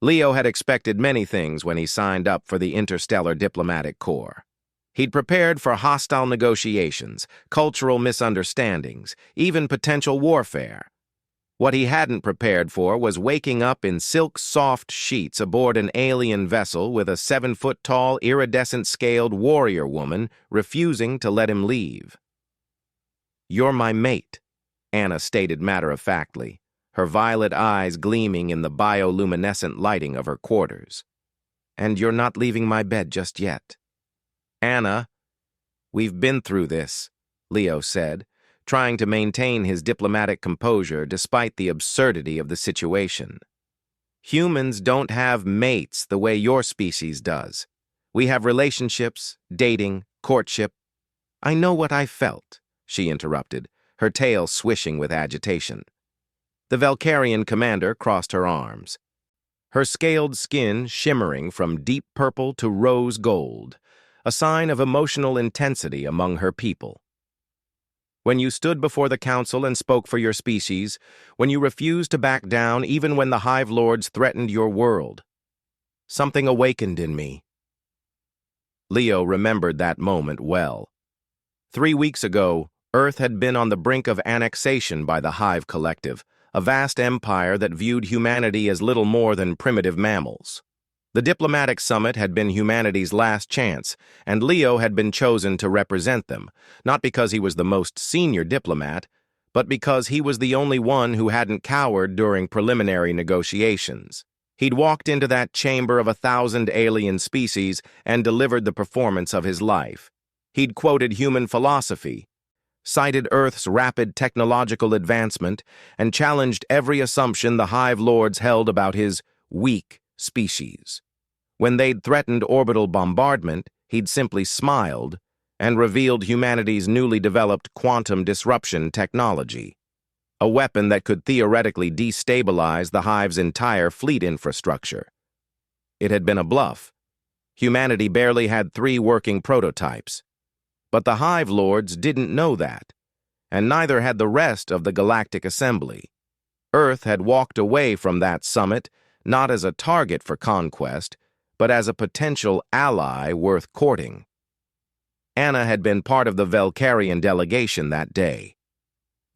Leo had expected many things when he signed up for the Interstellar Diplomatic Corps. He'd prepared for hostile negotiations, cultural misunderstandings, even potential warfare. What he hadn't prepared for was waking up in silk-soft sheets aboard an alien vessel with a 7-foot-tall, iridescent-scaled warrior woman refusing to let him leave. "You're my mate," Anna stated matter-of-factly, her violet eyes gleaming in the bioluminescent lighting of her quarters. "And you're not leaving my bed just yet." "Anna, we've been through this," Leo said, trying to maintain his diplomatic composure despite the absurdity of the situation. "Humans don't have mates the way your species does. We have relationships, dating, courtship." "I know what I felt," she interrupted, her tail swishing with agitation. The Valkyrian commander crossed her arms, her scaled skin shimmering from deep purple to rose gold, a sign of emotional intensity among her people. "When you stood before the council and spoke for your species, when you refused to back down even when the Hive Lords threatened your world, something awakened in me." Leo remembered that moment well. 3 weeks ago, Earth had been on the brink of annexation by the Hive Collective, a vast empire that viewed humanity as little more than primitive mammals. The diplomatic summit had been humanity's last chance, and Leo had been chosen to represent them, not because he was the most senior diplomat, but because he was the only one who hadn't cowered during preliminary negotiations. He'd walked into that chamber of 1,000 alien species and delivered the performance of his life. He'd quoted human philosophy, cited Earth's rapid technological advancement, and challenged every assumption the Hive Lords held about his weak species. When they'd threatened orbital bombardment, he'd simply smiled and revealed humanity's newly developed quantum disruption technology, a weapon that could theoretically destabilize the Hive's entire fleet infrastructure. It had been a bluff. Humanity barely had 3 working prototypes. But the Hive Lords didn't know that, and neither had the rest of the Galactic Assembly. Earth had walked away from that summit not as a target for conquest, but as a potential ally worth courting. Anna had been part of the Valkyrian delegation that day.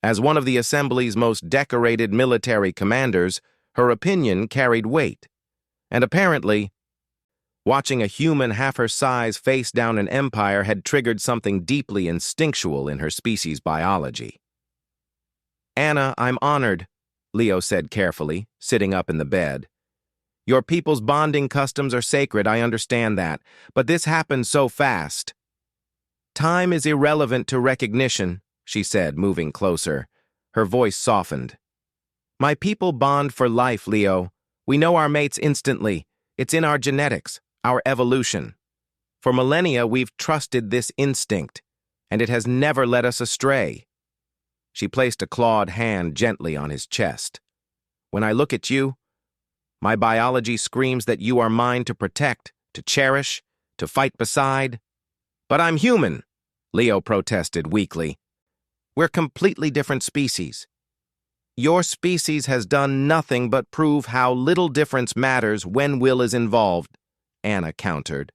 As one of the Assembly's most decorated military commanders, her opinion carried weight, and apparently, watching a human half her size face down an empire had triggered something deeply instinctual in her species' biology. "Anna, I'm honored," Leo said carefully, sitting up in the bed. "Your people's bonding customs are sacred, I understand that, but this happened so fast." "Time is irrelevant to recognition," she said, moving closer. Her voice softened. "My people bond for life, Leo. We know our mates instantly. It's in our genetics, our evolution. For millennia, we've trusted this instinct, and it has never led us astray." She placed a clawed hand gently on his chest. "When I look at you, my biology screams that you are mine to protect, to cherish, to fight beside." "But I'm human," Leo protested weakly. "We're completely different species." "Your species has done nothing but prove how little difference matters when will is involved," Anna countered.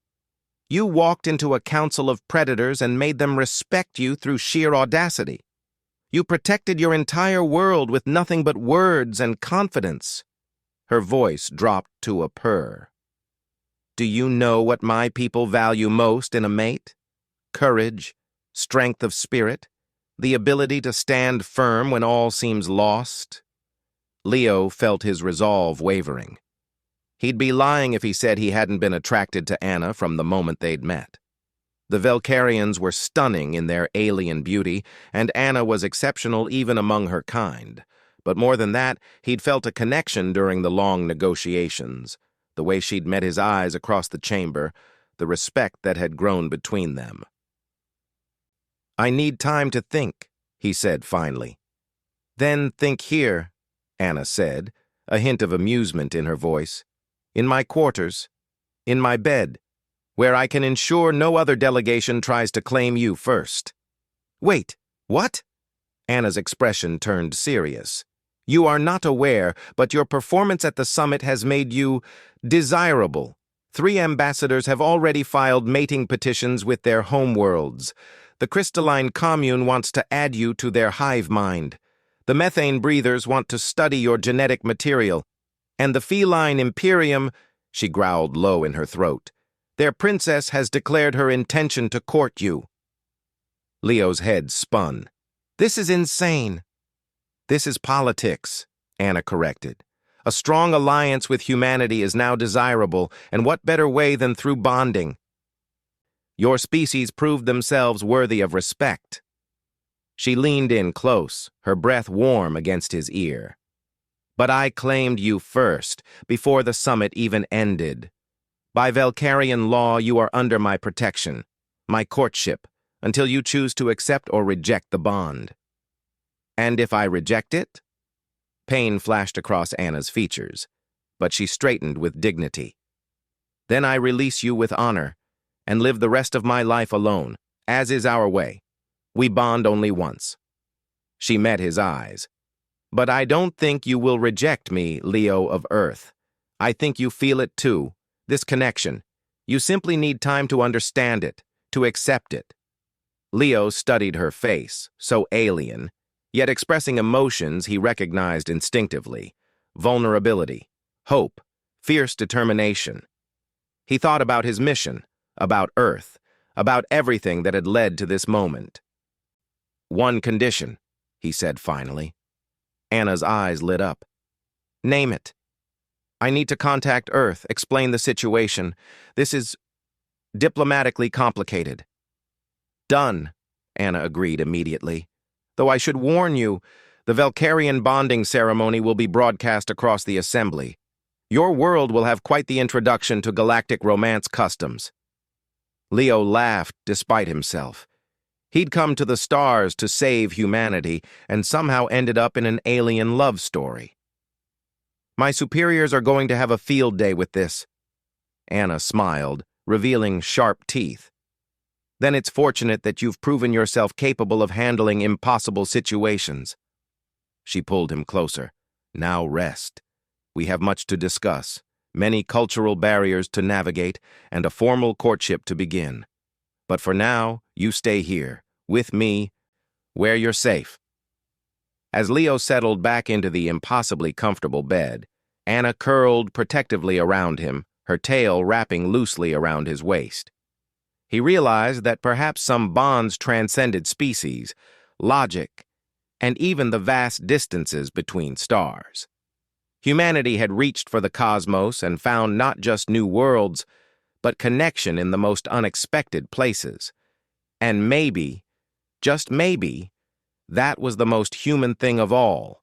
"You walked into a council of predators and made them respect you through sheer audacity. You protected your entire world with nothing but words and confidence." Her voice dropped to a purr. "Do you know what my people value most in a mate? Courage, strength of spirit, the ability to stand firm when all seems lost." Leo felt his resolve wavering. He'd be lying if he said he hadn't been attracted to Anna from the moment they'd met. The Valkyrians were stunning in their alien beauty, and Anna was exceptional even among her kind. But more than that, he'd felt a connection during the long negotiations, the way she'd met his eyes across the chamber, the respect that had grown between them. "I need time to think," he said finally. "Then think here," Anna said, a hint of amusement in her voice. "In my quarters, in my bed, where I can ensure no other delegation tries to claim you first." "Wait, what?" Anna's expression turned serious. You are not aware, but your performance at the summit has made you desirable. 3 ambassadors have already filed mating petitions with their homeworlds. The crystalline commune wants to add you to their hive mind. The methane breathers want to study your genetic material. And the feline Imperium, she growled low in her throat, their princess has declared her intention to court you. Leo's head spun. This is insane. This is politics, Anna corrected. A strong alliance with humanity is now desirable, and what better way than through bonding? Your species proved themselves worthy of respect. She leaned in close, her breath warm against his ear. But I claimed you first, before the summit even ended. By Valkyrian law, you are under my protection, my courtship, until you choose to accept or reject the bond. And if I reject it? Pain flashed across Anna's features, but she straightened with dignity. Then I release you with honor, and live the rest of my life alone, as is our way. We bond only once. She met his eyes. But I don't think you will reject me, Leo of Earth. I think you feel it too, this connection. You simply need time to understand it, to accept it. Leo studied her face, so alien, yet expressing emotions he recognized instinctively. Vulnerability, hope, fierce determination. He thought about his mission, about Earth, about everything that had led to this moment. One condition, he said finally. Anna's eyes lit up. Name it. I need to contact Earth, explain the situation. This is diplomatically complicated. Done, Anna agreed immediately. Though I should warn you, the Valkyrian bonding ceremony will be broadcast across the assembly. Your world will have quite the introduction to galactic romance customs. Leo laughed despite himself. He'd come to the stars to save humanity and somehow ended up in an alien love story. My superiors are going to have a field day with this. Anna smiled, revealing sharp teeth. Then it's fortunate that you've proven yourself capable of handling impossible situations. She pulled him closer. Now rest. We have much to discuss, many cultural barriers to navigate, and a formal courtship to begin. But for now, you stay here, with me, where you're safe. As Leo settled back into the impossibly comfortable bed, Anna curled protectively around him, her tail wrapping loosely around his waist. He realized that perhaps some bonds transcended species, logic, and even the vast distances between stars. Humanity had reached for the cosmos and found not just new worlds, but connection in the most unexpected places. And maybe, just maybe, that was the most human thing of all.